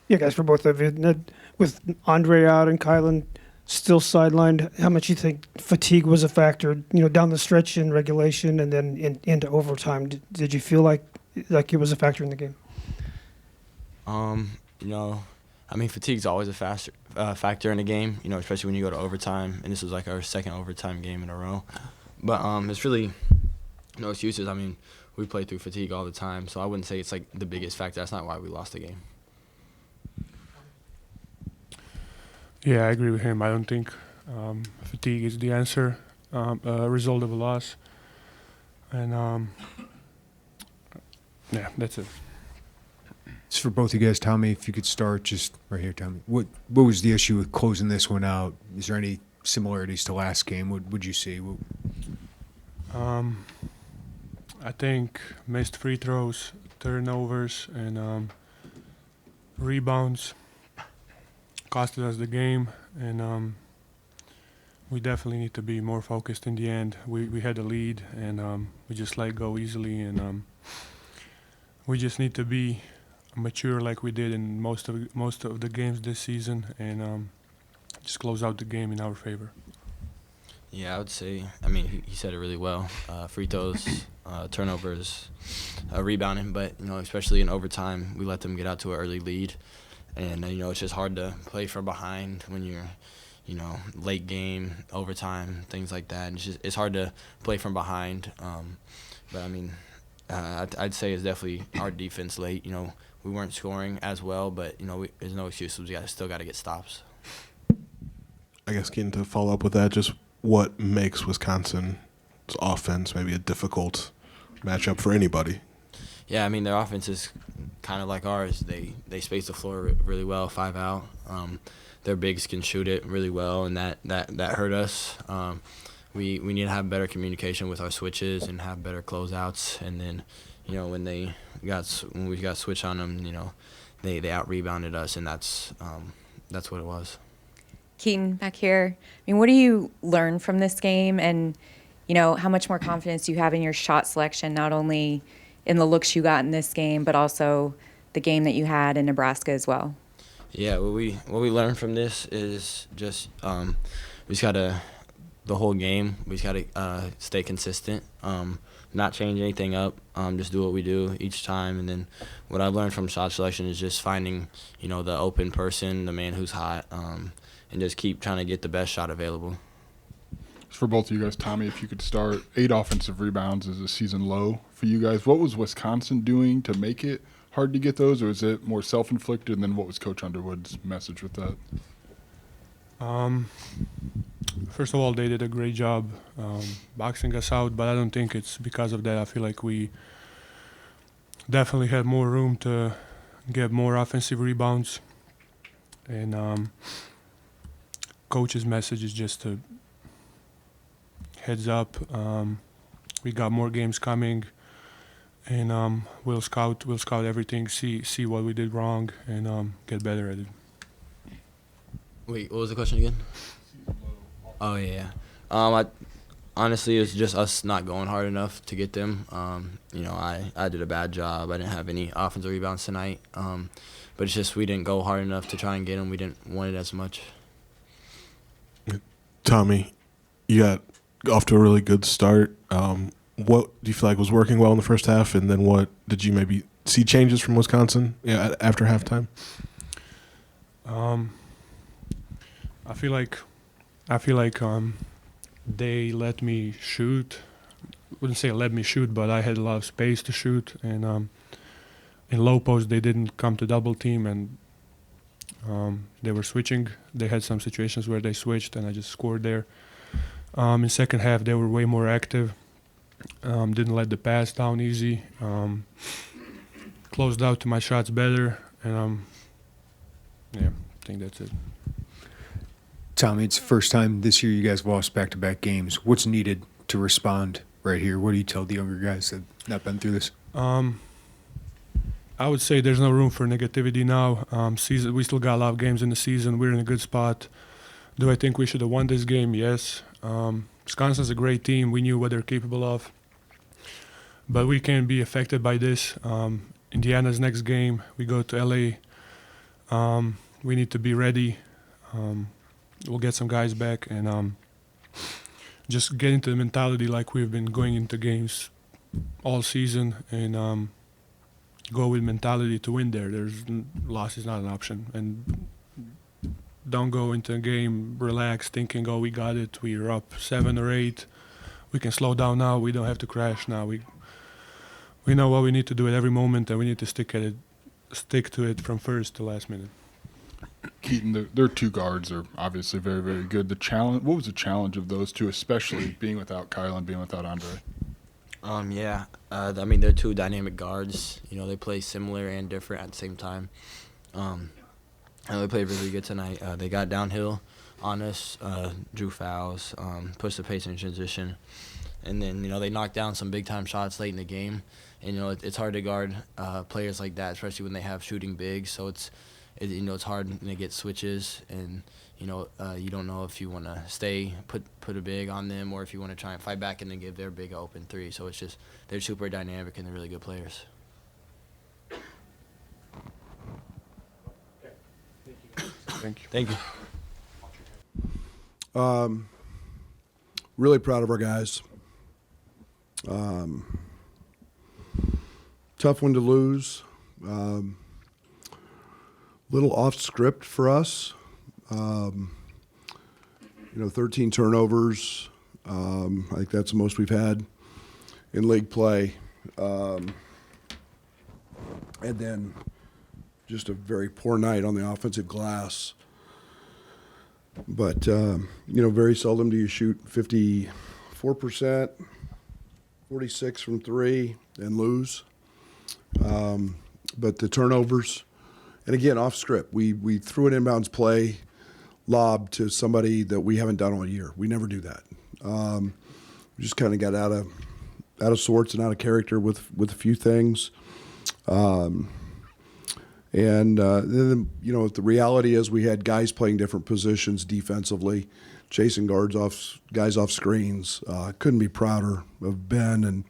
Yeah, guys, for both of you. With Andre out and Kylin still sidelined, how much you think fatigue was a factor, down the stretch in regulation and then into overtime? Did you feel like it was a factor in the game? Um, you know, I mean, fatigue's always a factor in a game, especially when you go to overtime. And this was like our second overtime game in a row. But it's really no excuses. I mean, we play through fatigue all the time, so I wouldn't say it's like the biggest factor. That's not why we lost the game. Yeah, I agree with him. I don't think fatigue is the answer, a result of a loss. And yeah, that's it. It's for both of you guys. Tommy, if you could start just right here, Tommy. What was the issue with closing this one out? Is there any similarities to last game? What would you see? I think missed free throws, turnovers, and rebounds costed us the game, and we definitely need to be more focused in the end. We had a lead, and we just let go easily, and we just need to be mature like we did in most of the games this season, and just close out the game in our favor. Yeah, I would say, I mean, he said it really well. Free throws, turnovers, rebounding, but, especially in overtime, we let them get out to an early lead. And, it's just hard to play from behind when you're, late game, overtime, things like that. And it's hard to play from behind. But, I mean, I'd say it's definitely our defense late. We weren't scoring as well, but, there's no excuses. We still got to get stops. I guess getting to follow up with that, just what makes Wisconsin's offense maybe a difficult matchup for anybody? Yeah, I mean, their offense is kind of like ours. They space the floor really well, 5 out. Their bigs can shoot it really well, and that hurt us. We need to have better communication with our switches and have better closeouts. And then, when we got switch on them, they out rebounded us, and that's what it was. Keaton, back here. I mean, what do you learn from this game, and how much more confidence do you have in your shot selection, not only in the looks you got in this game, but also the game that you had in Nebraska as well? Yeah, what we learned from this is just we just gotta the whole game. We just gotta stay consistent, not change anything up. Just do what we do each time. And then what I've learned from shot selection is just finding the open person, the man who's hot, and just keep trying to get the best shot available. For both of you guys, Tommy, if you could start, 8 offensive rebounds is a season low for you guys. What was Wisconsin doing to make it hard to get those, or is it more self-inflicted? And then what was Coach Underwood's message with that? First of all, they did a great job boxing us out, but I don't think it's because of that. I feel like we definitely had more room to get more offensive rebounds. And Coach's message is just to heads up. We got more games coming, and we'll scout everything, see what we did wrong, and get better at it. Wait, what was the question again? Oh yeah. Honestly, it was just us not going hard enough to get them. I did a bad job. I didn't have any offensive rebounds tonight. But it's just we didn't go hard enough to try and get them. We didn't want it as much. Tommy, you got off to a really good start. What do you feel like was working well in the first half, and then what did you maybe see changes from Wisconsin after halftime? I feel like they let me shoot. Wouldn't say let me shoot, but I had a lot of space to shoot, and in low post they didn't come to double team, and they were switching. They had some situations where they switched, and I just scored there. In second half, they were way more active. Didn't let the pass down easy. Closed out to my shots better, and I think that's it. Tommy, it's the first time this year you guys lost back-to-back games. What's needed to respond right here? What do you tell the younger guys that have not been through this? I would say there's no room for negativity now. We still got a lot of games in the season. We're in a good spot. Do I think we should have won this game? Yes. Wisconsin's a great team. We knew what they're capable of. But we can't be affected by this. Indiana's next game, we go to L.A. We need to be ready. We'll get some guys back and just get into the mentality like we've been going into games all season and go with mentality to win there. Loss is not an option. And don't go into a game relaxed thinking, oh, we got it, we're up 7 or 8. We can slow down now, we don't have to crash now. We know what we need to do at every moment and we need to stick to it from first to last minute. Keaton, their two guards are obviously very, very good. What was the challenge of those two, especially being without Kylin, being without Andre? I mean, they're two dynamic guards. You know, they play similar and different at the same time. And they played really good tonight. They got downhill on us, drew fouls, pushed the pace in transition. And then, you know, they knocked down some big-time shots late in the game. And, you know, it's hard to guard players like that, especially when they have shooting bigs. So it's hard when they get switches. And, you know, you don't know if you want to stay, put a big on them, or if you want to try and fight back and then give their big an open three. So it's just they're super dynamic and they're really good players. Thank you. Really proud of our guys. Tough one to lose. Little off script for us. 13 turnovers. I think that's the most we've had in league play. And then just a very poor night on the offensive glass. But, very seldom do you shoot 54%, 46 from three, and lose. But the turnovers, and again, off script. We threw an inbounds play lob to somebody that we haven't done all year. We never do that. We just kind of got out of sorts and out of character with a few things. And then, the reality is we had guys playing different positions defensively, chasing guys off screens. Couldn't be prouder of Ben and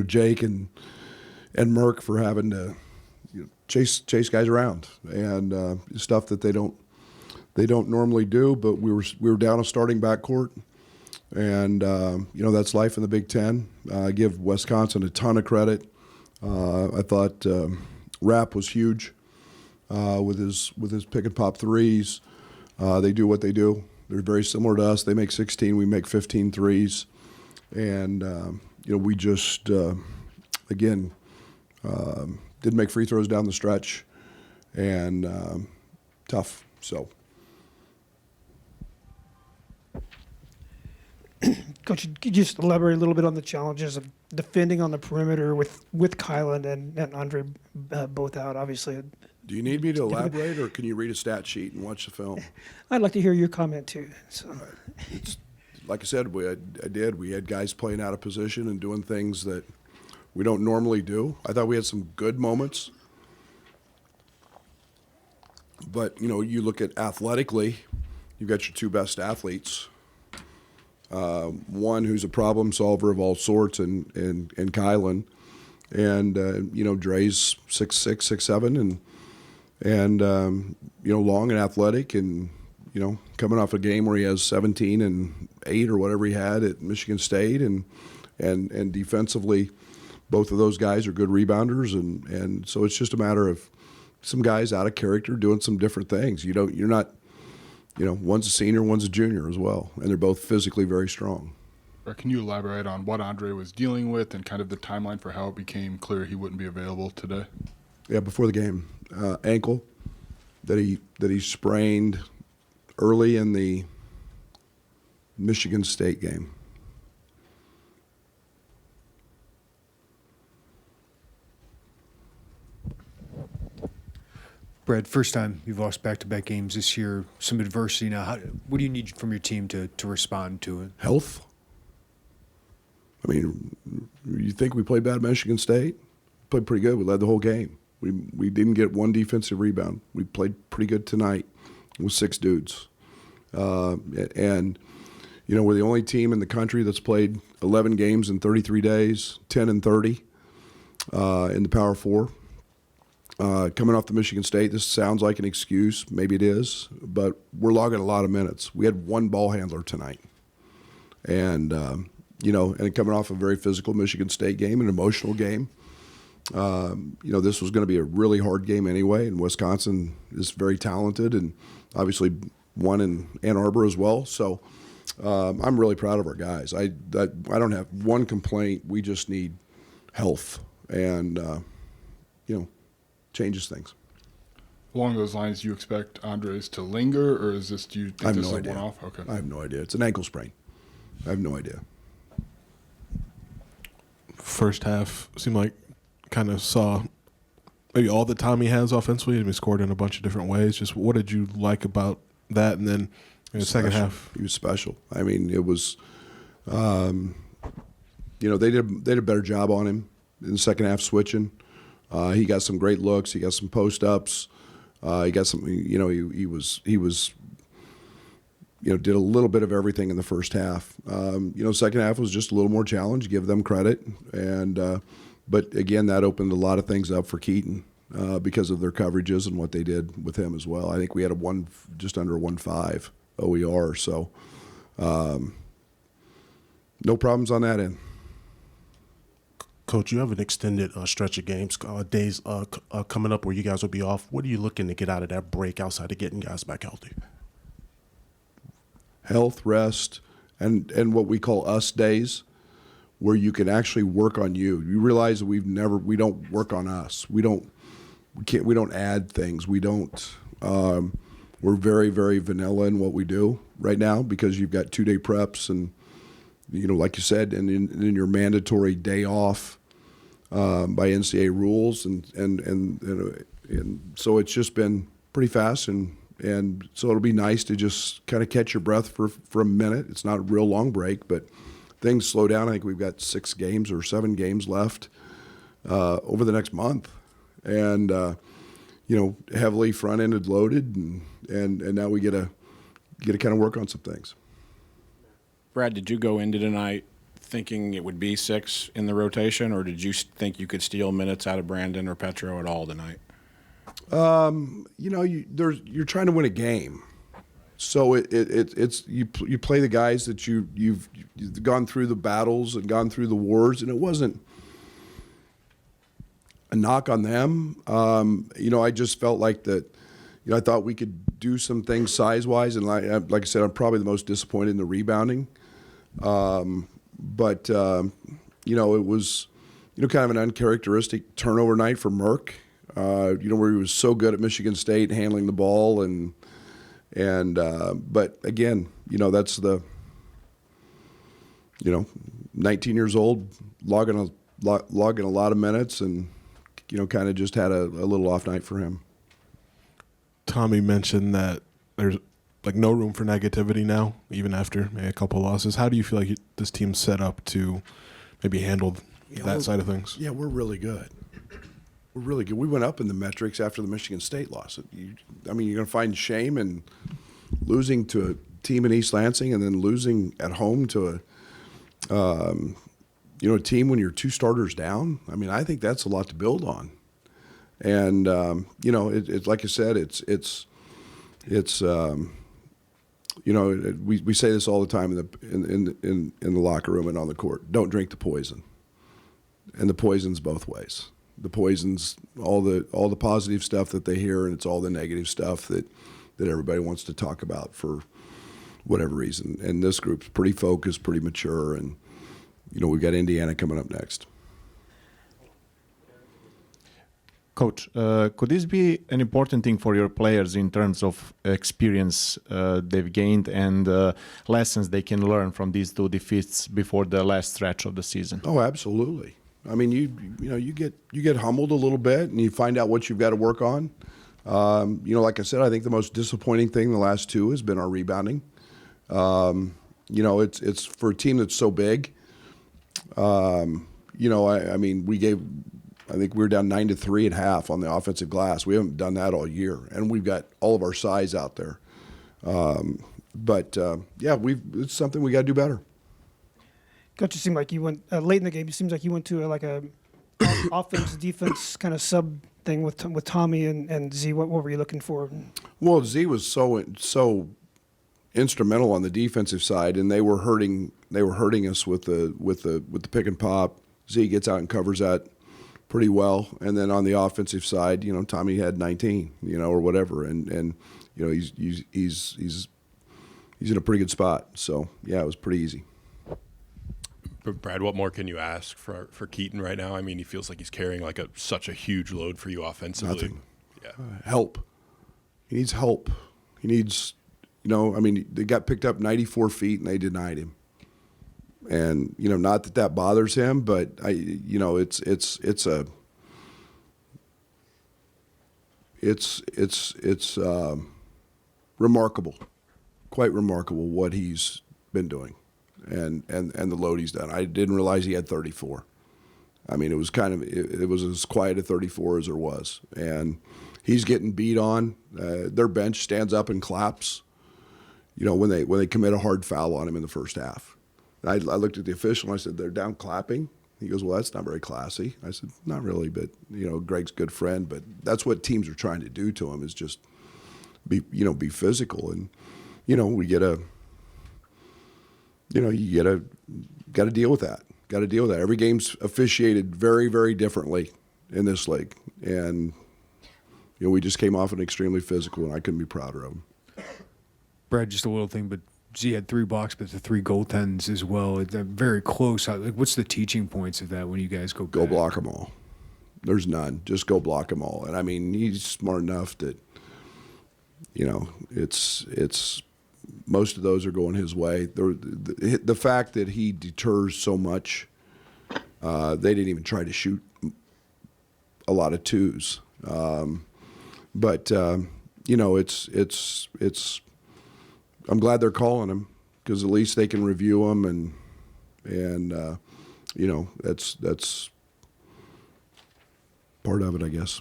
Jake and Merck for having to chase guys around and stuff that they don't normally do. But we were down a starting backcourt, and that's life in the Big Ten. I give Wisconsin a ton of credit. I thought Rapp was huge with his pick and pop threes. They do what they do. They're very similar to us. They make 16, we make 15 threes. And, we just, didn't make free throws down the stretch. And tough, so. Coach, could you just elaborate a little bit on the challenges of defending on the perimeter with Kylin and Andre both out, obviously? Do you need me to elaborate, or can you read a stat sheet and watch the film? I'd like to hear your comment, too. So. It's, like I said, we had guys playing out of position and doing things that we don't normally do. I thought we had some good moments. But, you look at athletically, you've got your two best athletes. One who's a problem solver of all sorts, and Kylin, and Dre's 6'6", 6'7", and long and athletic, and coming off a game where he has 17 and 8 or whatever he had at Michigan State, and defensively, both of those guys are good rebounders, and so it's just a matter of some guys out of character doing some different things. You're not. One's a senior, one's a junior as well, and they're both physically very strong. Can you elaborate on what Andre was dealing with and kind of the timeline for how it became clear he wouldn't be available today? Yeah, before the game, ankle that he sprained early in the Michigan State game. Brad, first time you've lost back-to-back games this year, some adversity now. What do you need from your team to respond to it? Health. I mean, you think we played bad at Michigan State? Played pretty good. We led the whole game. We didn't get one defensive rebound. We played pretty good tonight with 6 dudes. And, we're the only team in the country that's played 11 games in 33 days, 10 and 30 in the Power Four. Coming off the Michigan State, this sounds like an excuse. Maybe it is, but we're logging a lot of minutes. We had one ball handler tonight. And, and coming off a very physical Michigan State game, an emotional game, this was going to be a really hard game anyway. And Wisconsin is very talented and obviously won in Ann Arbor as well. So I'm really proud of our guys. I don't have one complaint. We just need health and, changes things. Along those lines, do you expect Andres to linger, or is this? Do you think this is a one-off? Okay. I have no idea. It's an ankle sprain. I have no idea. First half seemed like kind of saw maybe all that Tommy has offensively. He scored in a bunch of different ways. Just what did you like about that? And then in the second half, he was special. I mean, it was, they did a better job on him in the second half switching. He got some great looks. He got some post ups. He got some. He was. Did a little bit of everything in the first half. Second half was just a little more challenge. Give them credit, and but again, that opened a lot of things up for Keaton because of their coverages and what they did with him as well. I think we had just under 1.5 OER. So no problems on that end. Coach, you have an extended stretch of games, days coming up where you guys will be off. What are you looking to get out of that break outside of getting guys back healthy? Health, rest, and what we call us days, where you can actually work on you. You realize that we don't work on us. We don't add things. We don't. We're very, very vanilla in what we do right now because you've got 2-day preps and. Like you said, and in your mandatory day off by NCAA rules, and so it's just been pretty fast, and so it'll be nice to just kind of catch your breath for a minute. It's not a real long break, but things slow down. I think we've got 6 games or 7 games left over the next month, and heavily front-ended loaded, and now we get to kind of work on some things. Brad, did you go into tonight thinking it would be 6 in the rotation, or did you think you could steal minutes out of Brandon or Petro at all tonight? You're trying to win a game, so it's you play the guys that you've gone through the battles and gone through the wars, and it wasn't a knock on them. I just felt like that. I thought we could do some things size-wise, and like I said, I'm probably the most disappointed in the rebounding. But it was, kind of an uncharacteristic turnover night for Merck, where he was so good at Michigan State handling the ball, but again, that's the, 19 years old, logging a lot of minutes, and kind of just had a little off night for him. Tommy mentioned that there's no room for negativity now, even after maybe a couple losses. How do you feel like this team's set up to maybe handle that side of things? Yeah, we're really good. We're really good. We went up in the metrics after the Michigan State loss. You're going to find shame in losing to a team in East Lansing and then losing at home to a team when you're 2 starters down. I think that's a lot to build on. And it's like I said, we say this all the time in the locker room and on the court. Don't drink the poison, and the poison's both ways. The poison's all the positive stuff that they hear, and it's all the negative stuff that everybody wants to talk about for whatever reason. And this group's pretty focused, pretty mature, and we've got Indiana coming up next. Coach, could this be an important thing for your players in terms of experience they've gained and lessons they can learn from these 2 defeats before the last stretch of the season? Oh, absolutely. You get humbled a little bit, and you find out what you've got to work on. Like I said, I think the most disappointing thing the last 2 has been our rebounding. It's for a team that's so big. I think we were down 9-3 at half on the offensive glass. We haven't done that all year, and we've got all of our size out there. It's something we got to do better. Coach, it seemed like you went late in the game. It seems like you went to offense defense kind of sub thing with Tommy and Z? What were you looking for? Well, Z was so instrumental on the defensive side, and they were hurting us with the pick and pop. Z gets out and covers that pretty well, and then on the offensive side, Tommy had 19, or whatever, and he's in a pretty good spot. So yeah, it was pretty easy. But Brad, what more can you ask for Keaton right now? I mean, he feels like he's carrying like such a huge load for you offensively. Nothing. Yeah. Help. He needs help. He needs, they got picked up 94 feet and they denied him. And not that bothers him, but it's remarkable, quite remarkable what he's been doing, and the load he's done. I didn't realize he had 34. I mean, it was it was as quiet at 34 as there was, and he's getting beat on. Their bench stands up and claps, when they commit a hard foul on him in the first half. I looked at the official and I said, "They're down clapping." He goes, "Well, that's not very classy." I said, "Not really, but Greg's a good friend, but that's what teams are trying to do to him, is just be physical." And we get got to deal with that. Got to deal with that. Every game's officiated very, very differently in this league, and we just came off an extremely physical, and I couldn't be prouder of him. Brad, just a little thing, but Z had 3 blocks, but the 3 goaltends as well. They're very close. What's the teaching points of that when you guys go back? Go block them all. There's none. Just go block them all. And I mean, he's smart enough that it's most of those are going his way. The fact that he deters so much, they didn't even try to shoot a lot of 2s. But it's. I'm glad they're calling him, because at least they can review him, and that's part of it, I guess.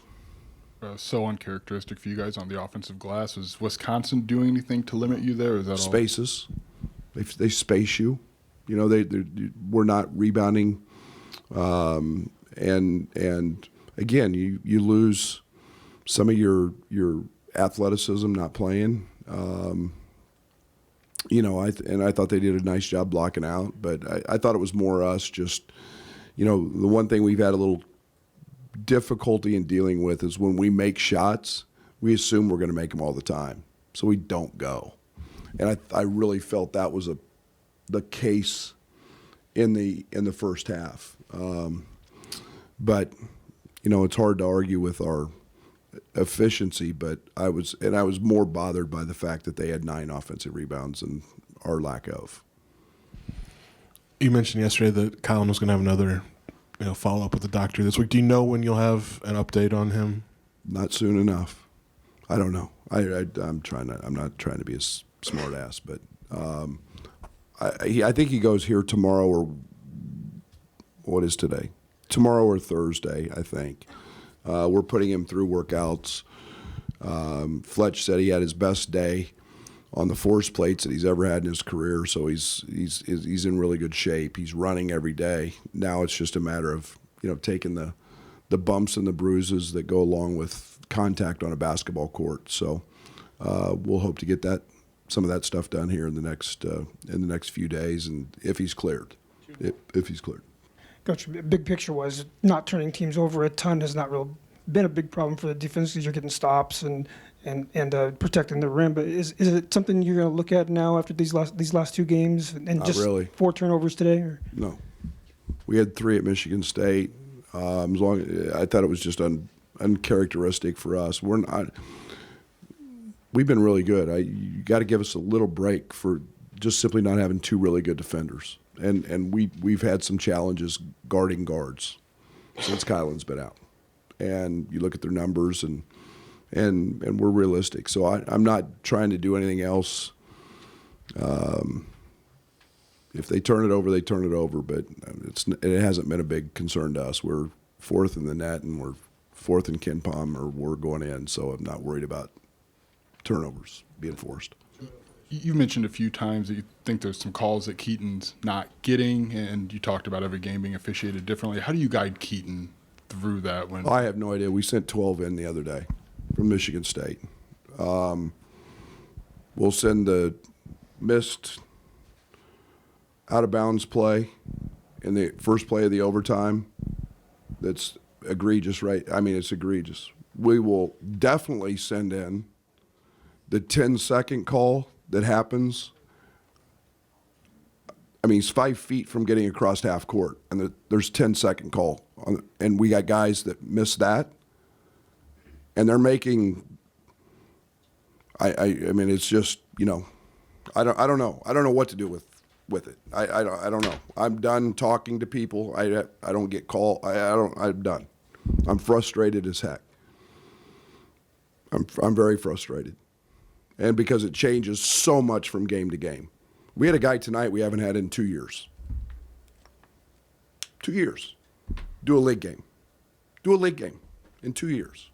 So uncharacteristic for you guys on the offensive glass. Is Wisconsin doing anything to limit you there? Or is that spaces? They space you. We're not rebounding, and again, you lose some of your athleticism not playing. I thought they did a nice job blocking out, but I thought it was more us just, the one thing we've had a little difficulty in dealing with is when we make shots, we assume we're going to make them all the time, so we don't go. And I really felt that was the case in the first half. But it's hard to argue with our efficiency, but I was more bothered by the fact that they had 9 offensive rebounds and our lack of. You mentioned yesterday that Kylin was going to have another follow-up with the doctor this week. Do you know when you'll have an update on him? Not soon enough. I don't know. I'm not trying to be a smart ass, but I think he goes here tomorrow, or what is today? Tomorrow or Thursday, I think. We're putting him through workouts. Fletch said he had his best day on the force plates that he's ever had in his career, so he's in really good shape. He's running every day. Now it's just a matter of taking the bumps and the bruises that go along with contact on a basketball court. So we'll hope to get some of that stuff done here in the next few days, and if he's cleared. Coach, big picture was not turning teams over a ton has not really been a big problem for the defense, because you're getting stops and protecting the rim. But is it something you're going to look at now after these last 2 games, and not just really. 4 turnovers today? Or? No, we had 3 at Michigan State. I thought it was just uncharacteristic for us. We've been really good. You got to give us a little break for just simply not having 2 really good defenders. And we've had some challenges guarding guards since Kylin's been out. And you look at their numbers, and we're realistic. So I'm not trying to do anything else. If they turn it over, they turn it over. But it hasn't been a big concern to us. We're 4th in the net, and we're 4th in KenPom, or we're going in. So I'm not worried about turnovers being forced. You mentioned a few times that you think there's some calls that Keaton's not getting, and you talked about every game being officiated differently. How do you guide Keaton through that when? I have no idea. We sent 12 in the other day from Michigan State. We'll send the missed out-of-bounds play in the first play of the overtime. That's egregious, right? I mean, it's egregious. We will definitely send in the 10-second call that happens. I mean, he's 5 feet from getting across half court, and there's 10-second call. And we got guys that miss that, and they're making I mean, it's just, you know, I don't know. I don't know what to do with it. I don't know. I'm done talking to people. I don't get called. I'm done. I'm frustrated as heck. I'm very frustrated. And because it changes so much from game to game. We had a guy tonight we haven't had in 2 years. 2 years. Do a league game. Do a league game in 2 years.